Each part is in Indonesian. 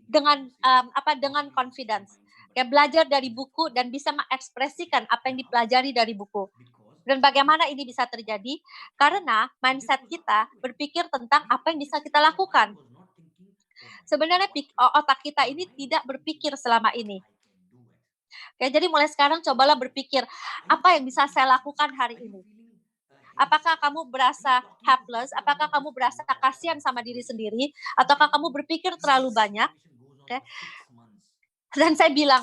dengan confidence. Kayak belajar dari buku dan bisa mengekspresikan apa yang dipelajari dari buku. Dan bagaimana ini bisa terjadi? Karena mindset kita berpikir tentang apa yang bisa kita lakukan. Sebenarnya otak kita ini tidak berpikir selama ini. Oke, jadi mulai sekarang cobalah berpikir, apa yang bisa saya lakukan hari ini? Apakah kamu berasa helpless? Apakah kamu berasa kasihan sama diri sendiri? Ataukah kamu berpikir terlalu banyak? Oke. Dan saya bilang,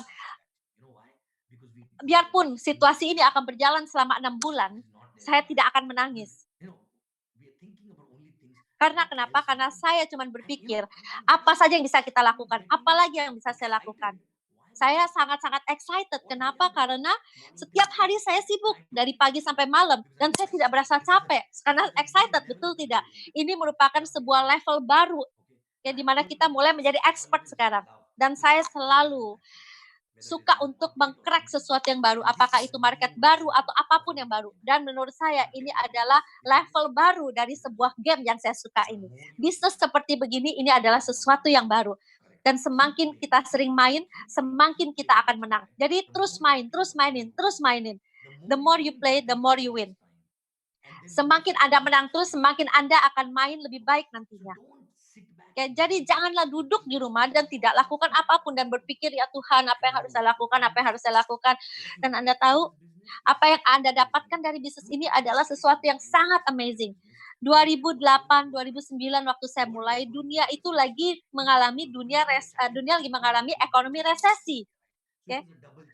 biarpun situasi ini akan berjalan selama 6 bulan, saya tidak akan menangis. Karena kenapa? Karena saya cuma berpikir, apa saja yang bisa kita lakukan? Apalagi yang bisa saya lakukan? Saya sangat-sangat excited. Kenapa? Karena setiap hari saya sibuk dari pagi sampai malam dan saya tidak berasa capek karena excited, betul tidak? Ini merupakan sebuah level baru ya di mana kita mulai menjadi expert sekarang. Dan saya selalu suka untuk meng-crack sesuatu yang baru, apakah itu market baru atau apapun yang baru. Dan menurut saya ini adalah level baru dari sebuah game yang saya suka ini. Bisnis seperti begini ini adalah sesuatu yang baru. Dan semakin kita sering main, semakin kita akan menang. Jadi terus main, terus mainin, terus mainin. The more you play, the more you win. Semakin Anda menang terus, semakin Anda akan main lebih baik nantinya. Ya, jadi janganlah duduk di rumah dan tidak lakukan apapun dan berpikir, "Ya Tuhan, apa yang harus saya lakukan apa yang harus saya lakukan?" Dan Anda tahu, apa yang Anda dapatkan dari bisnis ini adalah sesuatu yang sangat amazing. 2008, 2009 waktu saya mulai, dunia itu lagi mengalami dunia lagi mengalami ekonomi resesi, oke.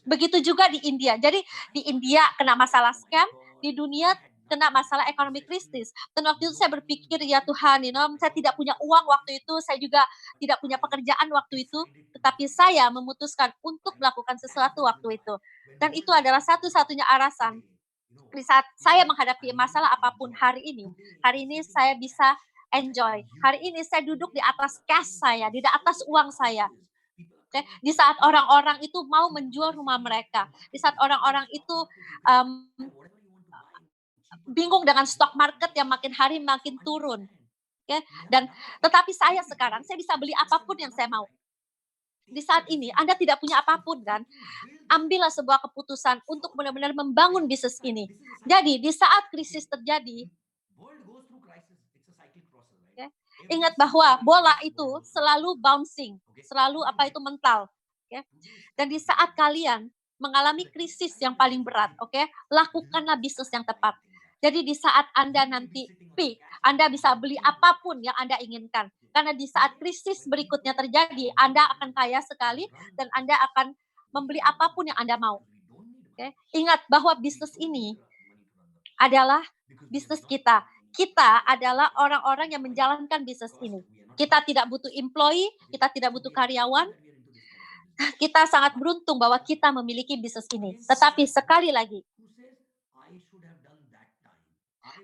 Begitu juga di India. Jadi di India kena masalah scam, di dunia kena masalah ekonomi krisis. Dan waktu itu saya berpikir, ya Tuhan, saya tidak punya uang waktu itu, saya juga tidak punya pekerjaan waktu itu, tetapi saya memutuskan untuk melakukan sesuatu waktu itu. Dan itu adalah satu-satunya alasan di saat saya menghadapi masalah apapun hari ini saya bisa enjoy. Hari ini saya duduk di atas cash saya, di atas uang saya. Oke, di saat orang-orang itu mau menjual rumah mereka, di saat orang-orang itu um, bingung dengan stock market yang makin hari makin turun, oke. Dan tetapi saya bisa beli apapun yang saya mau. Di saat ini Anda tidak punya apapun kan? Ambillah sebuah keputusan untuk benar-benar membangun bisnis ini. Jadi di saat krisis terjadi, oke, ingat bahwa bola itu selalu bouncing, selalu mental, oke. Dan di saat kalian mengalami krisis yang paling berat, oke, lakukanlah bisnis yang tepat. Jadi di saat Anda nanti peak, Anda bisa beli apapun yang Anda inginkan. Karena di saat krisis berikutnya terjadi, Anda akan kaya sekali dan Anda akan membeli apapun yang Anda mau. Oke. Ingat bahwa bisnis ini adalah bisnis kita. Kita adalah orang-orang yang menjalankan bisnis ini. Kita tidak butuh employee, kita tidak butuh karyawan. Kita sangat beruntung bahwa kita memiliki bisnis ini. Tetapi sekali lagi,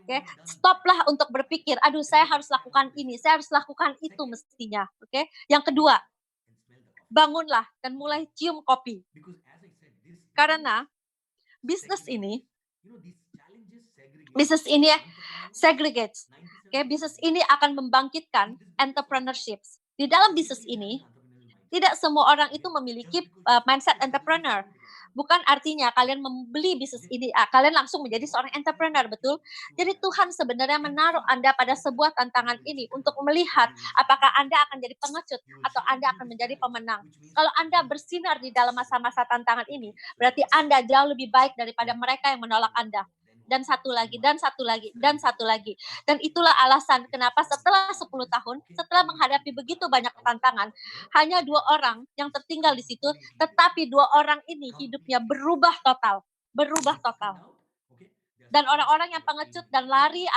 oke, stoplah untuk berpikir, aduh saya harus lakukan ini, saya harus lakukan itu mestinya. Oke. Yang kedua, bangunlah dan mulai cium kopi. Karena bisnis ini bisnis ini segregates. Oke, bisnis ini akan membangkitkan entrepreneurship. Di dalam bisnis ini, tidak semua orang itu memiliki mindset entrepreneur. Bukan artinya kalian membeli bisnis ini, kalian langsung menjadi seorang entrepreneur, betul? Jadi Tuhan sebenarnya menaruh Anda pada sebuah tantangan ini untuk melihat apakah Anda akan jadi pengecut atau Anda akan menjadi pemenang. Kalau Anda bersinar di dalam masa-masa tantangan ini, berarti Anda jauh lebih baik daripada mereka yang menolak Anda. Dan satu lagi, dan satu lagi, dan satu lagi. Dan itulah alasan kenapa setelah 10 tahun, setelah menghadapi begitu banyak tantangan, hanya 2 orang yang tertinggal di situ, tetapi 2 orang ini hidupnya berubah total, berubah total. Dan orang-orang yang pengecut dan lari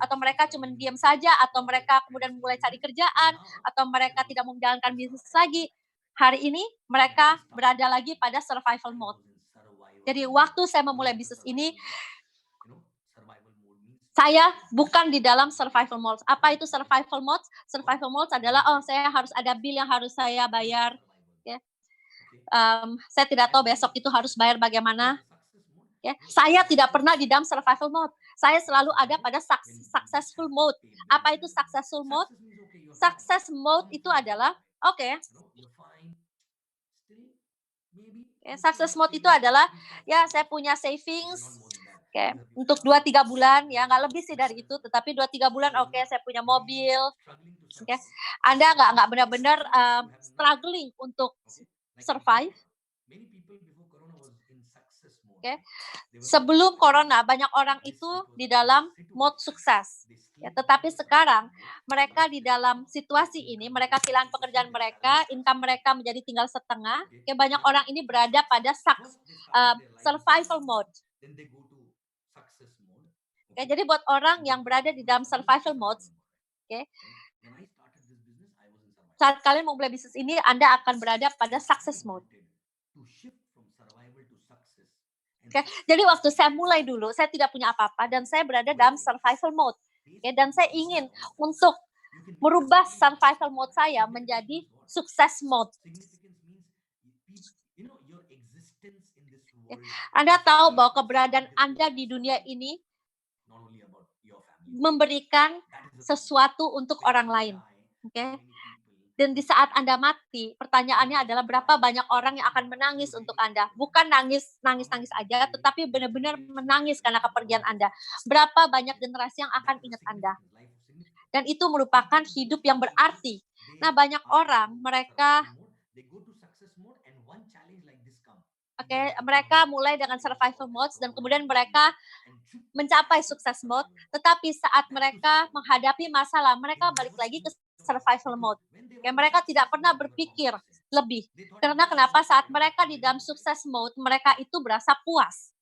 atau mereka cuma diam saja atau mereka kemudian mulai cari kerjaan atau mereka tidak mau menjalankan bisnis lagi, hari ini mereka berada lagi pada survival mode. Jadi waktu saya memulai bisnis ini, saya bukan di dalam survival mode. Apa itu survival mode? Survival mode adalah, oh saya harus ada bill yang harus saya bayar, ya. Saya tidak tahu besok itu harus bayar bagaimana, ya. Saya tidak pernah di dalam survival mode. Saya selalu ada pada successful mode. Apa itu successful mode? Success mode itu adalah Oke, success mode itu adalah, ya saya punya savings, oke, untuk 2 3 bulan ya, nggak lebih sih dari itu, tetapi 2 3 bulan oke, saya punya mobil, oke. Anda nggak benar-benar, struggling untuk survive, oke. Sebelum corona, banyak orang itu di dalam mode sukses. Ya, tetapi sekarang mereka di dalam situasi ini, mereka kehilangan pekerjaan mereka, income mereka menjadi tinggal setengah. Ya, banyak orang ini berada pada survival mode. Oke, jadi buat orang yang berada di dalam survival mode, oke, saat kalian mau mulai bisnis ini, Anda akan berada pada success mode. Oke, jadi waktu saya mulai dulu, saya tidak punya apa-apa dan saya berada dalam survival mode. Oke, dan saya ingin untuk merubah survival mode saya menjadi sukses mode. Oke. Anda tahu bahwa keberadaan Anda di dunia ini memberikan sesuatu untuk orang lain. Oke. Dan di saat Anda mati, pertanyaannya adalah berapa banyak orang yang akan menangis untuk Anda. Bukan nangis-nangis aja, tetapi benar-benar menangis karena kepergian Anda. Berapa banyak generasi yang akan ingat Anda. Dan itu merupakan hidup yang berarti. Nah, banyak orang mereka oke, mereka mulai dengan survival mode dan kemudian mereka mencapai sukses mode, tetapi saat mereka menghadapi masalah, mereka balik lagi ke survival mode. Oke, mereka tidak pernah berpikir lebih. Karena kenapa? Saat mereka di dalam sukses mode, mereka itu berasa puas.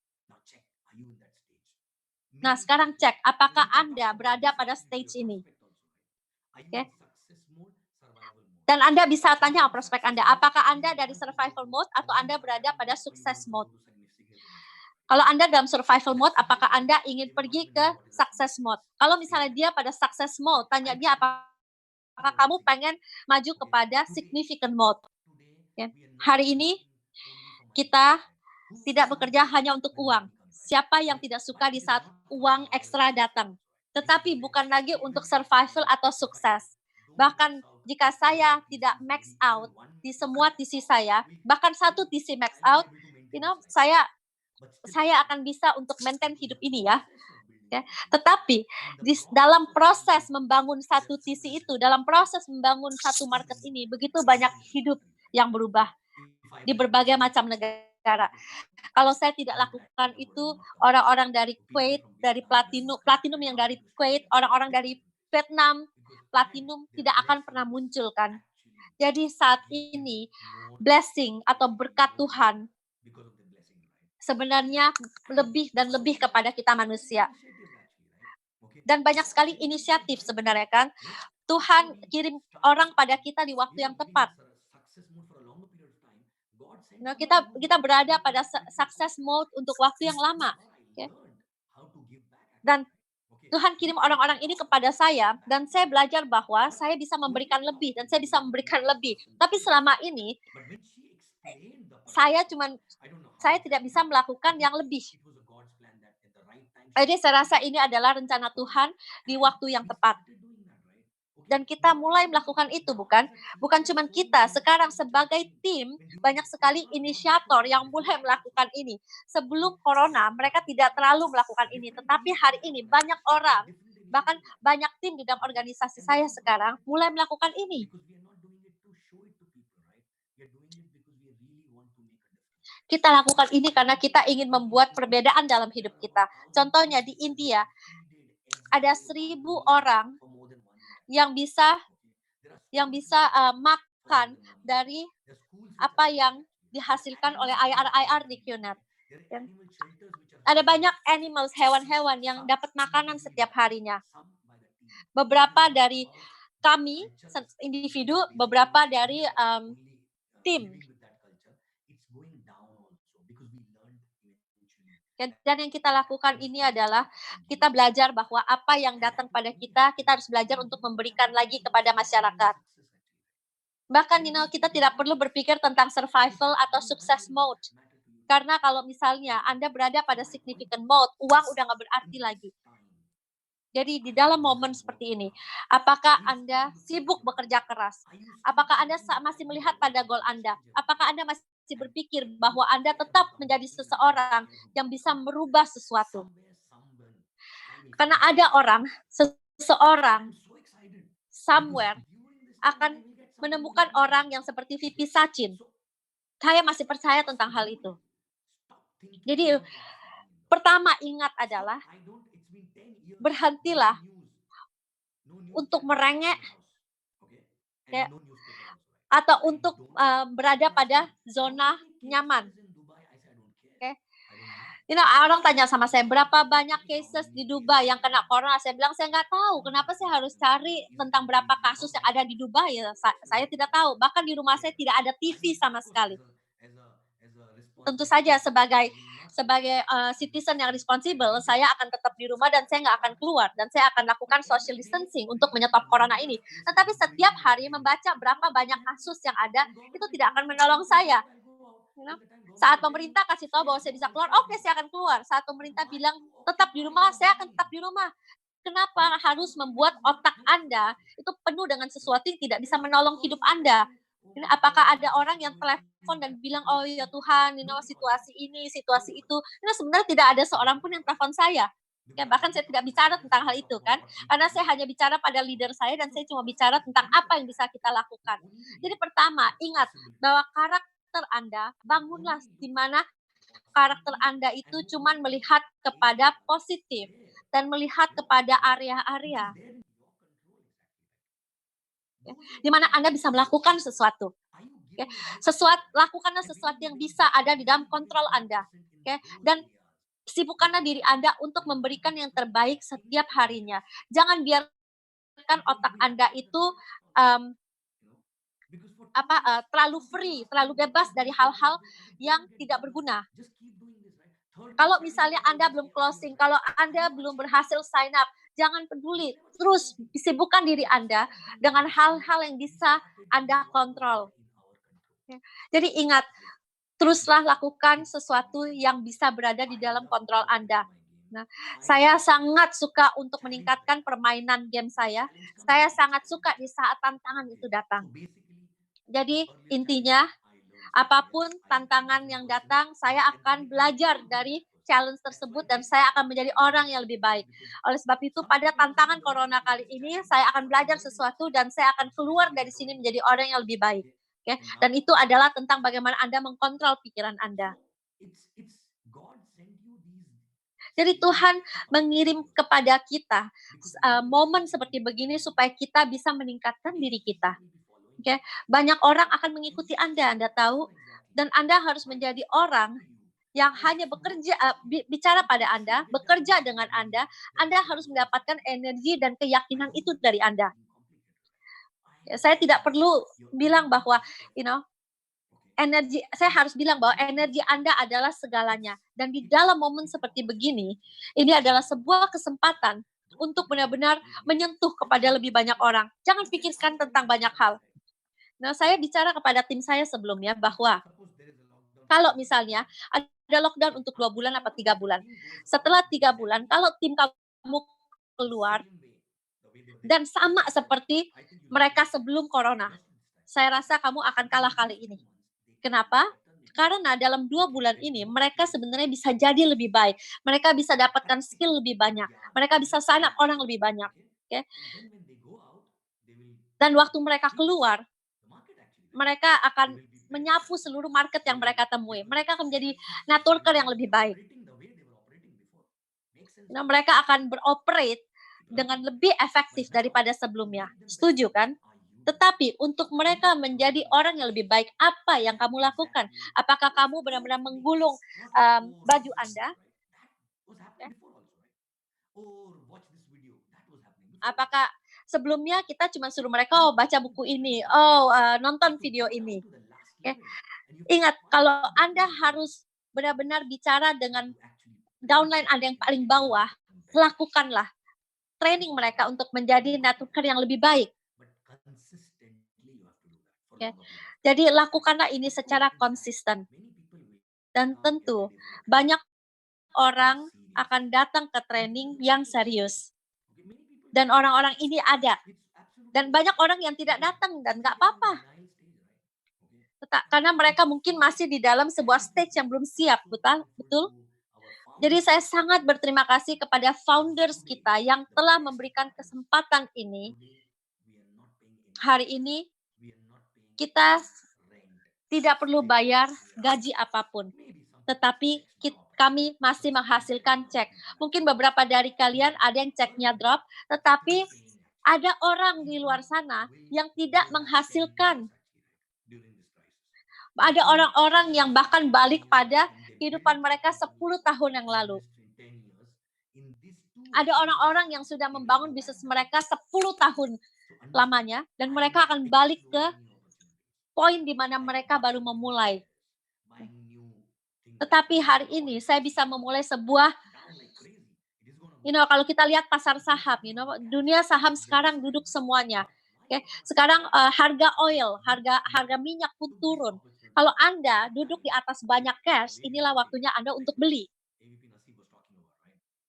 Nah, sekarang cek apakah Anda berada pada stage ini. Oke. Dan Anda bisa tanya prospek Anda, apakah Anda dari survival mode atau Anda berada pada sukses mode? Kalau Anda dalam survival mode, apakah Anda ingin pergi ke success mode? Kalau misalnya dia pada success mode, tanya dia apakah kamu pengen maju kepada significant mode? Ya. Hari ini kita tidak bekerja hanya untuk uang. Siapa yang tidak suka di saat uang ekstra datang? Tetapi bukan lagi untuk survival atau sukses. Bahkan jika saya tidak max out di semua TC saya, bahkan satu TC max out, saya akan bisa untuk maintain hidup ini ya. Ya. Tetapi dalam proses membangun satu TC itu, dalam proses membangun satu market ini, begitu banyak hidup yang berubah di berbagai macam negara. Kalau saya tidak lakukan itu, orang-orang dari Kuwait, dari platinum yang dari Kuwait, orang-orang dari Vietnam, platinum tidak akan pernah muncul kan. Jadi saat ini blessing atau berkat Tuhan sebenarnya lebih dan lebih kepada kita manusia. Dan banyak sekali inisiatif sebenarnya kan. Tuhan kirim orang pada kita di waktu yang tepat. Nah, kita berada pada success mode untuk waktu yang lama. Ya. Dan Tuhan kirim orang-orang ini kepada saya dan saya belajar bahwa saya bisa memberikan lebih dan saya bisa memberikan lebih. Tapi selama ini saya cuman saya tidak bisa melakukan yang lebih. Jadi saya rasa ini adalah rencana Tuhan di waktu yang tepat. Dan kita mulai melakukan itu, bukan? Bukan cuma kita, sekarang sebagai tim, banyak sekali inisiator yang mulai melakukan ini. Sebelum corona, mereka tidak terlalu melakukan ini. Tetapi hari ini banyak orang, bahkan banyak tim di dalam organisasi saya sekarang, mulai melakukan ini. Kita lakukan ini karena kita ingin membuat perbedaan dalam hidup kita. Contohnya di India, ada 1.000 orang yang bisa makan dari apa yang dihasilkan oleh IR-IR di QNet. Ada banyak animals, hewan-hewan yang dapat makanan setiap harinya. Beberapa dari kami, individu, beberapa dari tim. Dan yang kita lakukan ini adalah kita belajar bahwa apa yang datang pada kita harus belajar untuk memberikan lagi kepada masyarakat. Bahkan kita tidak perlu berpikir tentang survival atau sukses mode. Karena kalau misalnya Anda berada pada significant mode, uang udah nggak berarti lagi. Jadi di dalam momen seperti ini, apakah Anda sibuk bekerja keras? Apakah Anda masih melihat pada goal Anda? Apakah Anda masih berpikir bahwa Anda tetap menjadi seseorang yang bisa merubah sesuatu? Karena ada orang, seseorang, somewhere akan menemukan orang yang seperti VP Sachin. Saya masih percaya tentang hal itu. Jadi pertama ingat adalah berhentilah untuk merengek kayak atau untuk, berada pada zona nyaman, oke. Orang tanya sama saya, "Berapa banyak cases di Dubai yang kena corona?" Saya bilang, "Saya nggak tahu, kenapa saya harus cari tentang berapa kasus yang ada di Dubai ya? Saya tidak tahu, bahkan di rumah saya tidak ada TV sama sekali." Tentu saja sebagai, citizen yang responsible, saya akan tetap di rumah dan saya nggak akan keluar, dan saya akan lakukan social distancing untuk menyetop corona ini. Tetapi setiap hari membaca berapa banyak kasus yang ada, itu tidak akan menolong saya, you know. Saat pemerintah kasih tahu bahwa saya bisa keluar, oke saya akan keluar. Saat pemerintah bilang tetap di rumah, saya akan tetap di rumah. Kenapa harus membuat otak Anda itu penuh dengan sesuatu yang tidak bisa menolong hidup Anda? Apakah ada orang yang telepon dan bilang, "Oh ya Tuhan, situasi ini, situasi itu." Sebenarnya tidak ada seorang pun yang telepon saya. Ya, bahkan saya tidak bicara tentang hal itu kan, karena saya hanya bicara pada leader saya dan saya cuma bicara tentang apa yang bisa kita lakukan. Jadi pertama, ingat bahwa karakter Anda, bangunlah di mana karakter Anda itu cuman melihat kepada positif dan melihat kepada area-area ya, di mana Anda bisa melakukan sesuatu. Oke, lakukanlah sesuatu yang bisa ada di dalam kontrol Anda. Oke, dan sibukkanlah diri Anda untuk memberikan yang terbaik setiap harinya. Jangan biarkan otak Anda itu um, terlalu free, terlalu bebas dari hal-hal yang tidak berguna. Kalau misalnya Anda belum closing, kalau Anda belum berhasil sign up, jangan peduli. Terus sibukkan diri Anda dengan hal-hal yang bisa Anda kontrol. Ya. Jadi ingat, teruslah lakukan sesuatu yang bisa berada di dalam kontrol Anda. Nah, saya sangat suka untuk meningkatkan permainan game saya. Saya sangat suka di saat tantangan itu datang. Jadi intinya, apapun tantangan yang datang, saya akan belajar dari challenge tersebut dan saya akan menjadi orang yang lebih baik. Oleh sebab itu, pada tantangan corona kali ini, saya akan belajar sesuatu dan saya akan keluar dari sini menjadi orang yang lebih baik. Oke, dan itu adalah tentang bagaimana Anda mengkontrol pikiran Anda. Jadi Tuhan mengirim kepada kita momen seperti begini supaya kita bisa meningkatkan diri kita. Oke, banyak orang akan mengikuti Anda tahu, dan Anda harus menjadi orang yang hanya bekerja, bicara pada Anda, bekerja dengan Anda harus mendapatkan energi dan keyakinan itu dari Anda. Ya, saya tidak perlu bilang bahwa, you know, saya harus bilang bahwa energi Anda adalah segalanya. Dan di dalam momen seperti begini, ini adalah sebuah kesempatan untuk benar-benar menyentuh kepada lebih banyak orang. Jangan pikirkan tentang banyak hal. Nah, saya bicara kepada tim saya sebelumnya bahwa kalau misalnya ada lockdown untuk 2 bulan atau 3 bulan. Setelah 3 bulan, kalau tim kamu keluar dan sama seperti mereka sebelum corona, saya rasa kamu akan kalah kali ini. Kenapa? Karena dalam 2 bulan ini mereka sebenarnya bisa jadi lebih baik. Mereka bisa dapatkan skill lebih banyak. Mereka bisa sign up orang lebih banyak. Oke. Dan waktu mereka keluar, mereka akan menyapu seluruh market yang mereka temui. Mereka akan menjadi networker yang lebih baik. Nah, mereka akan beroperate dengan lebih efektif daripada sebelumnya. Setuju kan? Tetapi untuk mereka menjadi orang yang lebih baik, apa yang kamu lakukan? Apakah kamu benar-benar menggulung baju Anda? Ya? Apakah sebelumnya kita cuma suruh mereka, oh baca buku ini, oh nonton video ini. Oke. Ingat, kalau Anda harus benar-benar bicara dengan downline Anda yang paling bawah, lakukanlah. Training mereka untuk menjadi networker yang lebih baik. Oke. Jadi lakukanlah ini secara konsisten. Dan tentu banyak orang akan datang ke training yang serius. Dan orang-orang ini ada. Dan banyak orang yang tidak datang dan nggak apa-apa. Karena mereka mungkin masih di dalam sebuah stage yang belum siap, betul? Betul? Jadi saya sangat berterima kasih kepada founders kita yang telah memberikan kesempatan ini. Hari ini kita tidak perlu bayar gaji apapun, tetapi kami masih menghasilkan cek. Mungkin beberapa dari kalian ada yang ceknya drop, tetapi ada orang di luar sana yang tidak menghasilkan. Ada orang-orang yang bahkan balik pada kehidupan mereka 10 tahun yang lalu. Ada orang-orang yang sudah membangun bisnis mereka 10 tahun lamanya, dan mereka akan balik ke poin di mana mereka baru memulai. Tetapi hari ini saya bisa memulai sebuah, kalau kita lihat pasar saham, dunia saham sekarang duduk semuanya. Oke, sekarang harga oil, harga minyak pun turun. Kalau Anda duduk di atas banyak cash, inilah waktunya Anda untuk beli.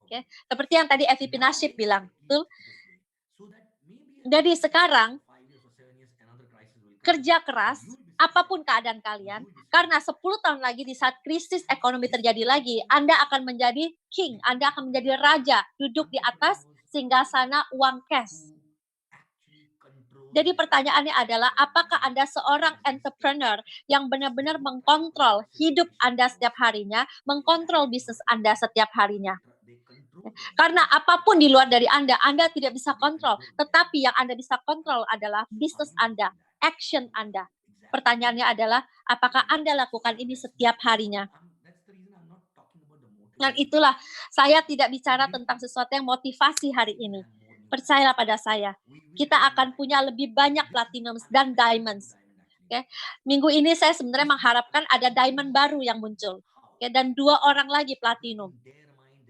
Oke, seperti yang tadi EVP Nasib bilang, betul? Jadi sekarang kerja keras, apapun keadaan kalian, karena 10 tahun lagi di saat krisis ekonomi terjadi lagi, Anda akan menjadi king, Anda akan menjadi raja, duduk di atas singgasana uang cash. Jadi pertanyaannya adalah, apakah Anda seorang entrepreneur yang benar-benar mengkontrol hidup Anda setiap harinya, mengkontrol bisnis Anda setiap harinya? Karena apapun di luar dari Anda tidak bisa kontrol. Tetapi yang Anda bisa kontrol adalah bisnis Anda, action Anda. Pertanyaannya adalah, apakah Anda lakukan ini setiap harinya? Dan itulah, saya tidak bicara tentang sesuatu yang motivasi hari ini. Percayalah pada saya, kita akan punya lebih banyak platinum dan diamonds. Okay? Minggu ini saya sebenarnya mengharapkan ada diamond baru yang muncul. Okay? Dan 2 orang lagi platinum.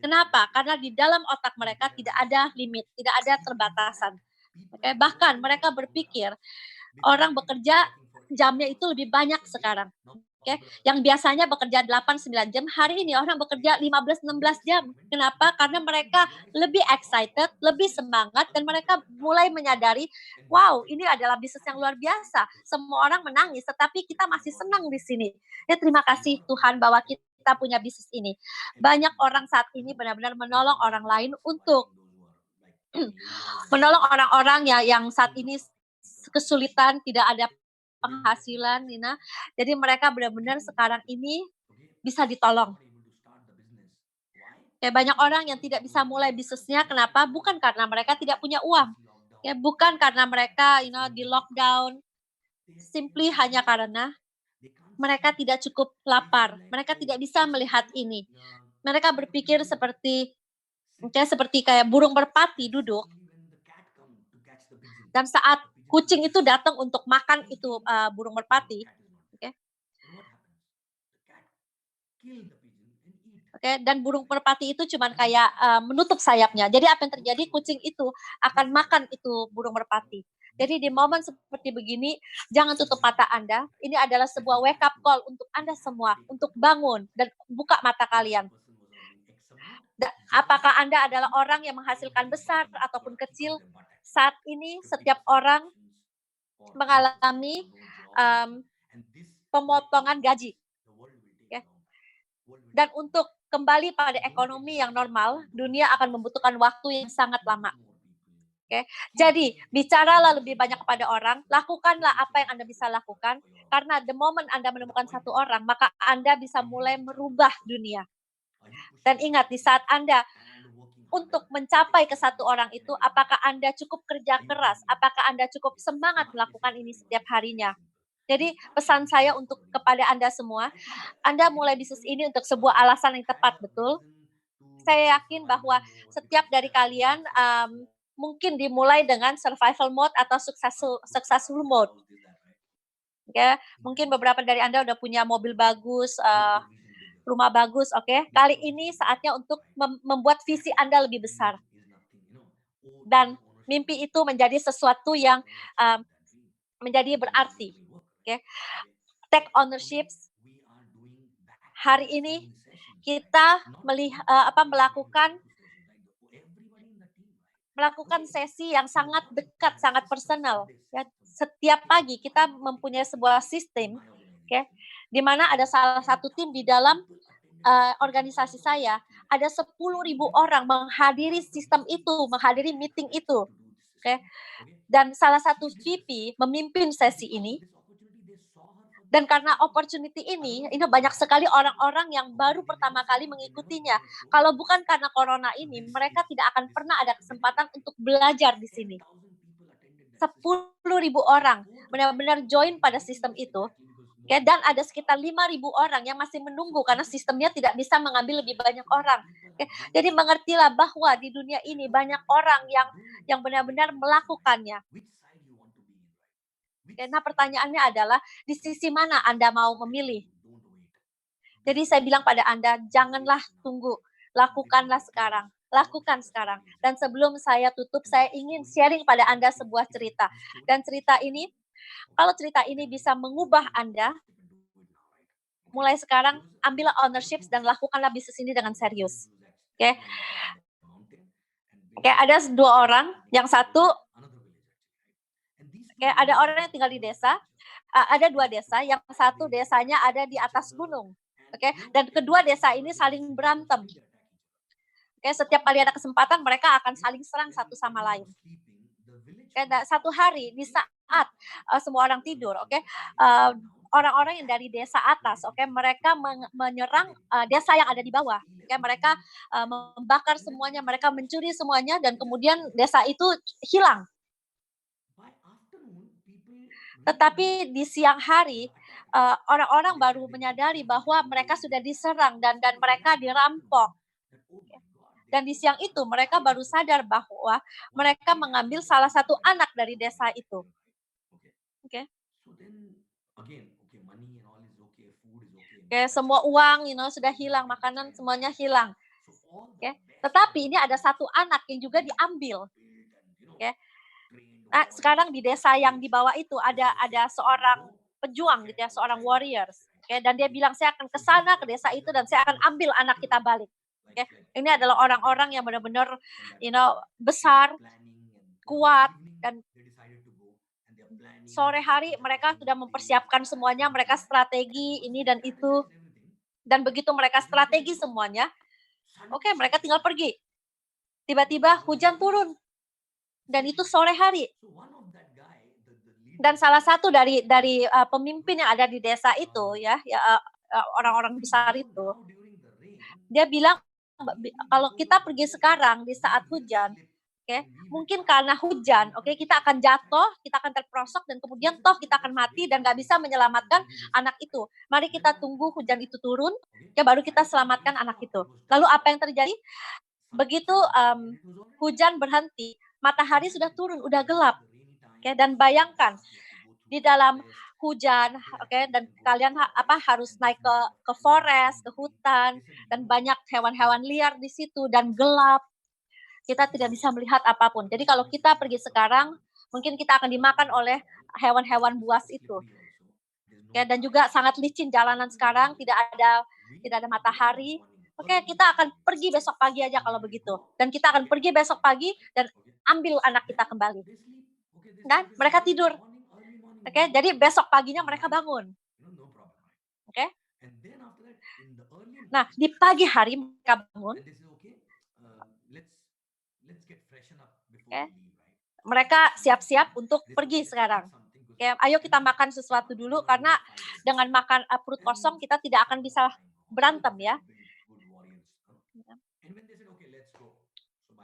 Kenapa? Karena di dalam otak mereka tidak ada limit, tidak ada terbatasan. Okay? Bahkan mereka berpikir orang bekerja jamnya itu lebih banyak sekarang. Okay? Yang biasanya bekerja 8-9 jam, hari ini orang bekerja 15-16 jam. Kenapa? Karena mereka lebih excited, lebih semangat, dan mereka mulai menyadari, wow, ini adalah bisnis yang luar biasa. Semua orang menangis, tetapi kita masih senang di sini. Ya, terima kasih Tuhan bahwa kita punya bisnis ini. Banyak orang saat ini benar-benar menolong orang lain untuk menolong orang-orang yang saat ini kesulitan, tidak ada penghasilan, Nina. Jadi mereka benar-benar sekarang ini bisa ditolong. Kayak banyak orang yang tidak bisa mulai bisnisnya, kenapa? Bukan karena mereka tidak punya uang. Ya, bukan karena mereka, di lockdown. Simply hanya karena mereka tidak cukup lapar. Mereka tidak bisa melihat ini. Mereka berpikir seperti kayak burung merpati duduk, dan saat kucing itu datang untuk makan itu burung merpati, oke, oke, dan burung merpati itu cuman kayak menutup sayapnya. Jadi apa yang terjadi? Kucing itu akan makan itu burung merpati. Jadi di momen seperti begini, jangan tutup mata Anda. Ini adalah sebuah wake up call untuk Anda semua, untuk bangun dan buka mata kalian. Apakah Anda adalah orang yang menghasilkan besar ataupun kecil? Saat ini setiap orang mengalami pemotongan gaji. Ya. Dan untuk kembali pada ekonomi yang normal, dunia akan membutuhkan waktu yang sangat lama. Oke, jadi bicaralah lebih banyak kepada orang, lakukanlah apa yang Anda bisa lakukan, karena the moment Anda menemukan satu orang, maka Anda bisa mulai merubah dunia. Dan ingat, di saat Anda untuk mencapai ke satu orang itu, apakah Anda cukup kerja keras? Apakah Anda cukup semangat melakukan ini setiap harinya? Jadi pesan saya untuk kepada Anda semua, Anda mulai bisnis ini untuk sebuah alasan yang tepat, betul? Saya yakin bahwa setiap dari kalian mungkin dimulai dengan survival mode atau successful mode. Ya, mungkin beberapa dari Anda udah punya mobil bagus, rumah bagus, oke. Kali ini saatnya untuk membuat visi Anda lebih besar. Dan mimpi itu menjadi sesuatu yang menjadi berarti. Oke. Take ownership. Hari ini kita melakukan melakukan sesi yang sangat dekat, sangat personal, ya. Setiap pagi kita mempunyai sebuah sistem, oke, di mana ada salah satu tim di dalam, organisasi saya, ada 10.000 orang menghadiri sistem itu, menghadiri meeting itu, oke. Dan salah satu VP memimpin sesi ini, dan karena opportunity ini banyak sekali orang-orang yang baru pertama kali mengikutinya. Kalau bukan karena corona ini, mereka tidak akan pernah ada kesempatan untuk belajar di sini. 10.000 orang benar-benar join pada sistem itu, oke, dan ada sekitar 5.000 orang yang masih menunggu karena sistemnya tidak bisa mengambil lebih banyak orang. Oke, jadi mengertilah bahwa di dunia ini banyak orang yang benar-benar melakukannya. Oke, nah pertanyaannya adalah di sisi mana Anda mau memilih? Jadi saya bilang pada Anda, janganlah tunggu, lakukanlah sekarang, lakukan sekarang. Dan sebelum saya tutup, saya ingin sharing pada Anda sebuah cerita. Dan cerita ini, kalau cerita ini bisa mengubah Anda, mulai sekarang ambillah ownership dan lakukanlah bisnis ini dengan serius. Oke, oke, ada dua orang, yang satu, oke, ada orang yang tinggal di desa, ada dua desa, yang satu desanya ada di atas gunung, oke, dan kedua desa ini saling berantem. Oke, setiap kali ada kesempatan mereka akan saling serang satu sama lain. Oke, satu hari di saat semua orang tidur, oke, orang-orang yang dari desa atas, oke, mereka menyerang desa yang ada di bawah. Oke, mereka membakar semuanya, mereka mencuri semuanya, dan kemudian desa itu hilang. Tetapi di siang hari, orang-orang baru menyadari bahwa mereka sudah diserang dan mereka dirampok. Dan di siang itu mereka baru sadar bahwa mereka mengambil salah satu anak dari desa itu. Oke. Oke, semua uang, sudah hilang, makanan semuanya hilang. Oke. Tetapi ini ada satu anak yang juga diambil. Oke. Nah, sekarang di desa yang di bawah itu ada seorang pejuang gitu ya, seorang warriors. Oke, dan dia bilang saya akan ke sana ke desa itu dan saya akan ambil anak kita balik. Oke. Ini adalah orang-orang yang benar-benar besar, kuat, dan sore hari mereka sudah mempersiapkan semuanya, mereka strategi ini dan itu, dan begitu mereka strategi semuanya, oke, mereka tinggal pergi. Tiba-tiba hujan turun, dan itu sore hari. Dan salah satu dari pemimpin yang ada di desa itu ya, orang-orang besar itu, dia bilang, kalau kita pergi sekarang di saat hujan, oke, mungkin karena hujan, oke, kita akan jatuh, kita akan terperosok, dan kemudian toh kita akan mati dan nggak bisa menyelamatkan anak itu. Mari kita tunggu hujan itu turun, ya baru kita selamatkan anak itu. Lalu apa yang terjadi? Begitu hujan berhenti, matahari sudah turun, udah gelap. Oke, dan bayangkan di dalam hujan, oke, dan kalian harus naik ke forest, ke hutan, dan banyak hewan-hewan liar di situ dan gelap. Kita tidak bisa melihat apapun. Jadi kalau kita pergi sekarang, mungkin kita akan dimakan oleh hewan-hewan buas itu. Oke, dan juga sangat licin jalanan sekarang, tidak ada matahari. Oke, kita akan pergi besok pagi aja kalau begitu. Dan kita akan pergi besok pagi dan ambil anak kita kembali. Dan mereka tidur. Oke, jadi besok paginya mereka bangun. Oke. Nah, di pagi hari mereka bangun. Oke. Mereka siap-siap untuk pergi sekarang. Oke, ayo kita makan sesuatu dulu karena dengan makan perut kosong kita tidak akan bisa berantem ya.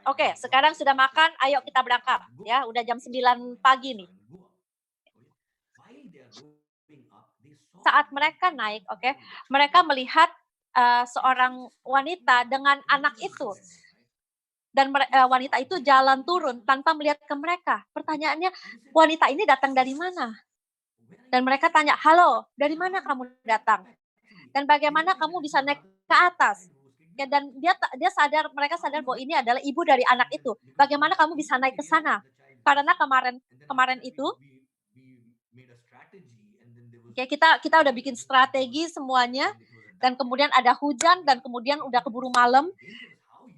Oke, sekarang sudah makan, ayo kita berangkat ya. Udah jam 9 pagi nih. Saat mereka naik, oke, mereka melihat seorang wanita dengan anak itu. Dan wanita itu jalan turun tanpa melihat ke mereka. Pertanyaannya, wanita ini datang dari mana? Dan mereka tanya, "Halo, dari mana kamu datang? Dan bagaimana kamu bisa naik ke atas?" Ya, dan mereka sadar bahwa ini adalah ibu dari anak itu. "Bagaimana kamu bisa naik ke sana?" Karena kemarin kemarin itu, ya kita udah bikin strategi semuanya, dan kemudian ada hujan, dan kemudian udah keburu malam,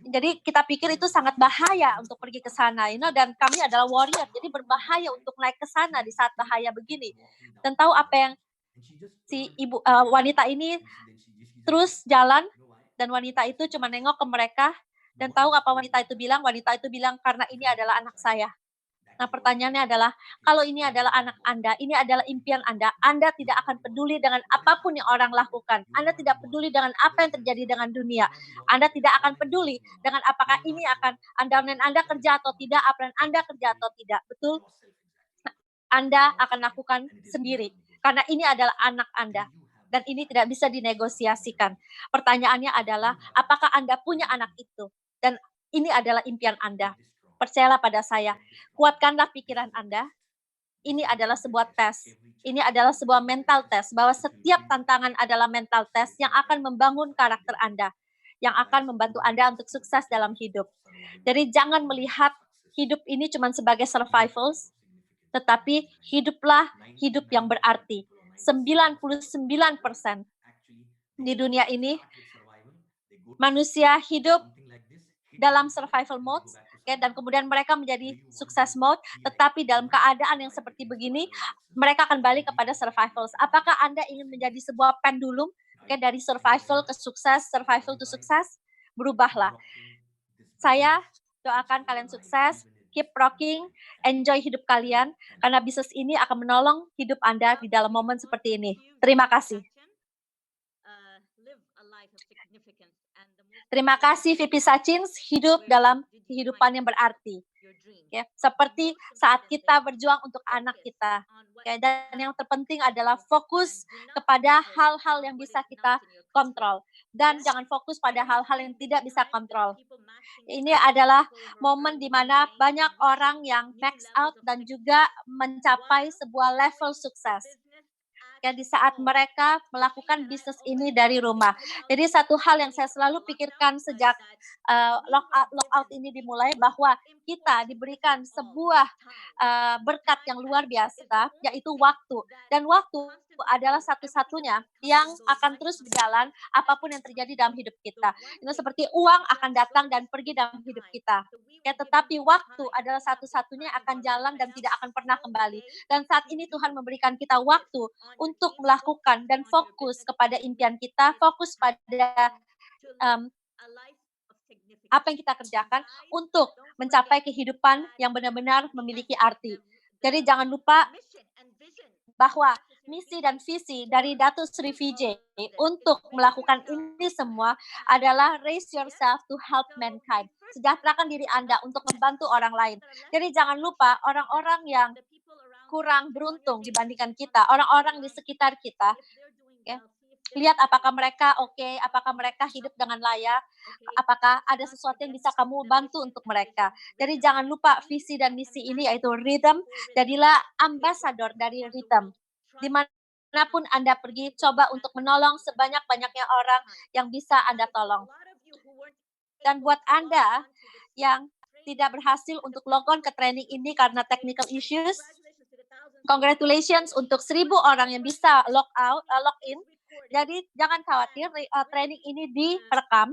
Jadi kita pikir itu sangat bahaya untuk pergi ke sana, dan kami adalah warrior, jadi berbahaya untuk naik ke sana di saat bahaya begini. Dan tahu apa yang wanita ini terus jalan, dan wanita itu cuma nengok ke mereka, dan tahu apa wanita itu bilang? Wanita itu bilang, "Karena ini adalah anak saya." Nah, pertanyaannya adalah, kalau ini adalah anak Anda, ini adalah impian Anda tidak akan peduli dengan apapun yang orang lakukan. Anda tidak peduli dengan apa yang terjadi dengan dunia. Anda tidak akan peduli dengan apakah ini akan Anda kerja atau tidak, apa yang Anda kerja atau tidak. Betul? Anda akan lakukan sendiri, karena ini adalah anak Anda, dan ini tidak bisa dinegosiasikan. Pertanyaannya adalah, apakah Anda punya anak itu? Dan ini adalah impian Anda. Percayalah pada saya, kuatkanlah pikiran Anda. Ini adalah sebuah tes. Ini adalah sebuah mental test, bahwa setiap tantangan adalah mental test yang akan membangun karakter Anda, yang akan membantu Anda untuk sukses dalam hidup. Jadi jangan melihat hidup ini cuma sebagai survivals, tetapi hiduplah hidup yang berarti. 99% di dunia ini, manusia hidup dalam survival mode, dan kemudian mereka menjadi sukses mode, tetapi dalam keadaan yang seperti begini, mereka akan balik kepada survivals. Apakah Anda ingin menjadi sebuah pendulum, dari survival ke sukses, survival to sukses? Berubahlah. Saya doakan kalian sukses, keep rocking, enjoy hidup kalian, karena bisnis ini akan menolong hidup Anda di dalam momen seperti ini. Terima kasih. Terima kasih VP Sachins, hidup dalam kehidupan yang berarti. Seperti saat kita berjuang untuk anak kita. Dan yang terpenting adalah fokus kepada hal-hal yang bisa kita kontrol. Dan jangan fokus pada hal-hal yang tidak bisa kontrol. Ini adalah momen di mana banyak orang yang max out dan juga mencapai sebuah level sukses. Di saat mereka melakukan bisnis ini dari rumah. Jadi satu hal yang saya selalu pikirkan sejak lockout ini dimulai, bahwa kita diberikan sebuah berkat yang luar biasa, yaitu waktu. Dan waktu adalah satu-satunya yang akan terus berjalan apapun yang terjadi dalam hidup kita. Itu seperti uang akan datang dan pergi dalam hidup kita. Tetapi waktu adalah satu-satunya yang akan jalan dan tidak akan pernah kembali. Dan saat ini Tuhan memberikan kita waktu untuk melakukan dan fokus kepada impian kita, fokus pada apa yang kita kerjakan untuk mencapai kehidupan yang benar-benar memiliki arti. Jadi jangan lupa bahwa misi dan visi dari Datuk Sri Vijay untuk melakukan ini semua adalah raise yourself to help mankind. Sejahterakan diri Anda untuk membantu orang lain. Jadi jangan lupa orang-orang yang kurang beruntung dibandingkan kita, orang-orang di sekitar kita, lihat apakah mereka oke, apakah mereka hidup dengan layak, apakah ada sesuatu yang bisa kamu bantu untuk mereka. Jadi jangan lupa visi dan misi ini, yaitu Rhythm. Jadilah ambasador dari Rhythm. Dimanapun Anda pergi, coba untuk menolong sebanyak-banyaknya orang yang bisa Anda tolong. Dan buat Anda yang tidak berhasil untuk log on ke training ini karena technical issues, congratulations untuk 1.000 orang yang bisa log in. Jadi jangan khawatir, training ini direkam.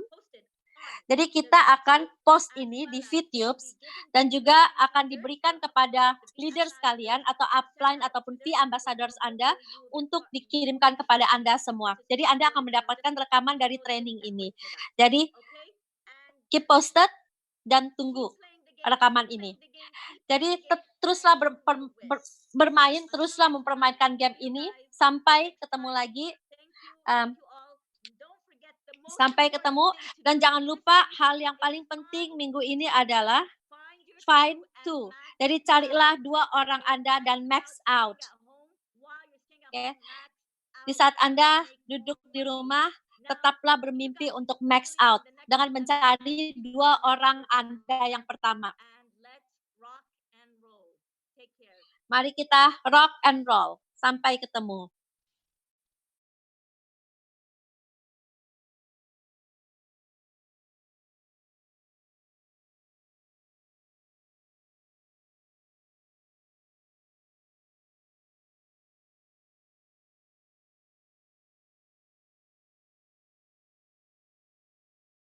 Jadi kita akan post ini di VTubes dan juga akan diberikan kepada leaders kalian atau upline ataupun V ambassadors Anda untuk dikirimkan kepada Anda semua. Jadi Anda akan mendapatkan rekaman dari training ini. Jadi keep posted dan tunggu rekaman ini. Jadi teruslah bermain, teruslah mempermainkan game ini sampai ketemu lagi. Sampai ketemu, dan jangan lupa hal yang paling penting minggu ini adalah find two. Jadi carilah 2 orang Anda dan max out. Di saat Anda duduk di rumah, tetaplah bermimpi untuk max out dengan mencari 2 orang Anda yang pertama. Mari kita rock and roll. Sampai ketemu.